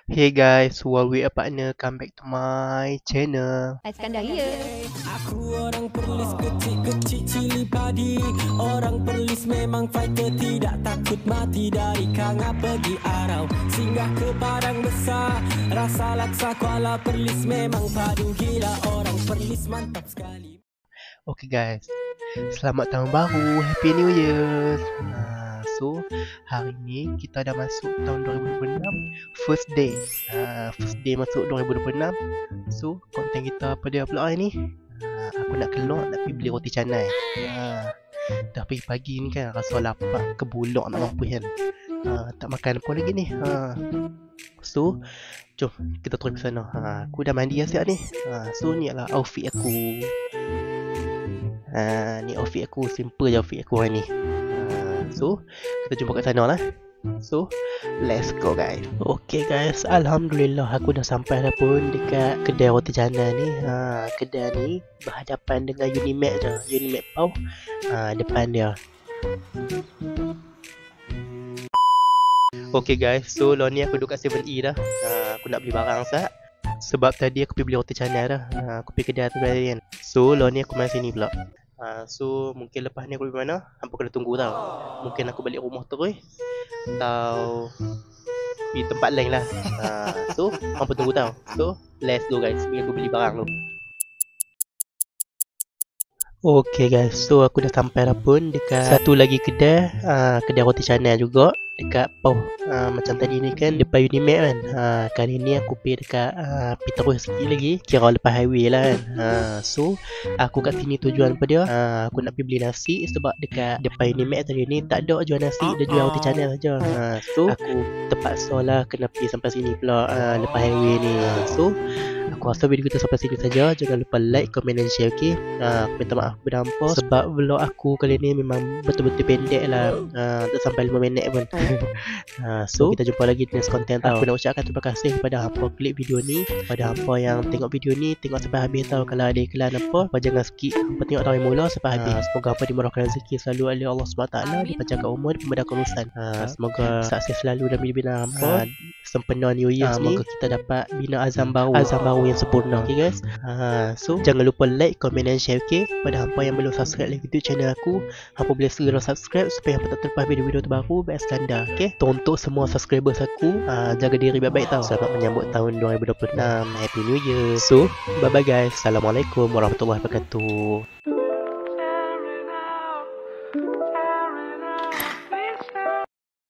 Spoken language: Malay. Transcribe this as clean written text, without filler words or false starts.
Hey guys, Huawei partner, come back to my channel. Iskandar ya. Aku orang perlis kecil-kecil cili padi. Orang perlis memang fighter, tidak takut mati. Dari Kanga pergi Arau, singgah ke Padang Besar. Rasa laksa Kuala Perlis memang padu gila. Orang perlis mantap sekali. Okay guys, selamat tahun baru, Happy New Year. So, hari ni kita dah masuk tahun 2026, first day. First day masuk 2026. So, konten kita pada pula hari ni. Aku nak keluar, nak pergi beli roti canai. Dah pagi-pagi ni kan, rasa lapar, kebulok nak mampu kan. Tak makan apa lagi ni. So, jom kita terus ke sana. Aku dah mandi dah siap ni. So, ni adalah outfit aku. Ni outfit aku, simple je outfit aku hari ni. So, kita jumpa kat sana lah. So, let's go guys. Okay guys, Alhamdulillah aku dah sampai dah pun dekat kedai roti canai ni. Kedai ni berhadapan dengan Unimax je. Unimax Pau depan dia. Okay guys, so lawan ni aku duduk kat 7E dah. Aku nak beli barang sat. Sebab tadi aku pergi beli roti canai dah. Aku pergi kedai tu tadi kan. So lawan ni aku main sini pula. So mungkin lepas ni aku pergi mana, hampa kena tunggu tau. Mungkin aku balik rumah terus atau pergi tempat lain lah. So hampa tunggu tau. So let's go guys, pergi aku beli barang tu. Okay guys, so aku dah sampai dah pun dekat satu lagi kedai. Kedai roti canai juga dekat Pau. Macam tadi ni kan depan Unimax kan. Kali ni aku pergi dekat pergi terus sikit lagi, kira lepas highway lah kan. So aku kat sini tujuan apa dia, aku nak pergi beli nasi. Sebab dekat depan Unimax tadi ni tak ada jual nasi, dia jual roti canai saja. So aku terpaksa lah kena pergi sampai sini pula lepas highway ni. So aku rasa video kita sampai sini saja. Jangan lupa like, komen dan share, okay? Aku minta maaf berdampak sebab vlog aku kali ni memang betul-betul pendek lah. Tak sampai 5 minit pun. So kita jumpa lagi di next content tau. Aku nak ucapkan terima kasih kepada hampa klik video ni, kepada hampa yang tengok video ni, tengok sampai habis tau. Kalau ada iklan apa jangan skip, hampa tengok dari mula sampai habis. Semoga hampa dimurahkan rezeki selalu oleh Allah SWT, dipanjangkan umur, dimudahkan urusan. Semoga sukses selalu dalam bina hampa. Sempena New Year ni, semoga kita dapat bina azam baru yang sempurna. Okay guys, so jangan lupa like, komen dan share, okay? Pada hampa yang belum subscribe lagi YouTube channel aku, hampa boleh segera subscribe supaya hampa tak terlepas video-video terbaru by Iskandar. Okay, untuk semua subscribers aku, jaga diri baik-baik tau. Selamat menyambut tahun 2026. Happy New Year. So bye bye guys, Assalamualaikum warahmatullahi wabarakatuh.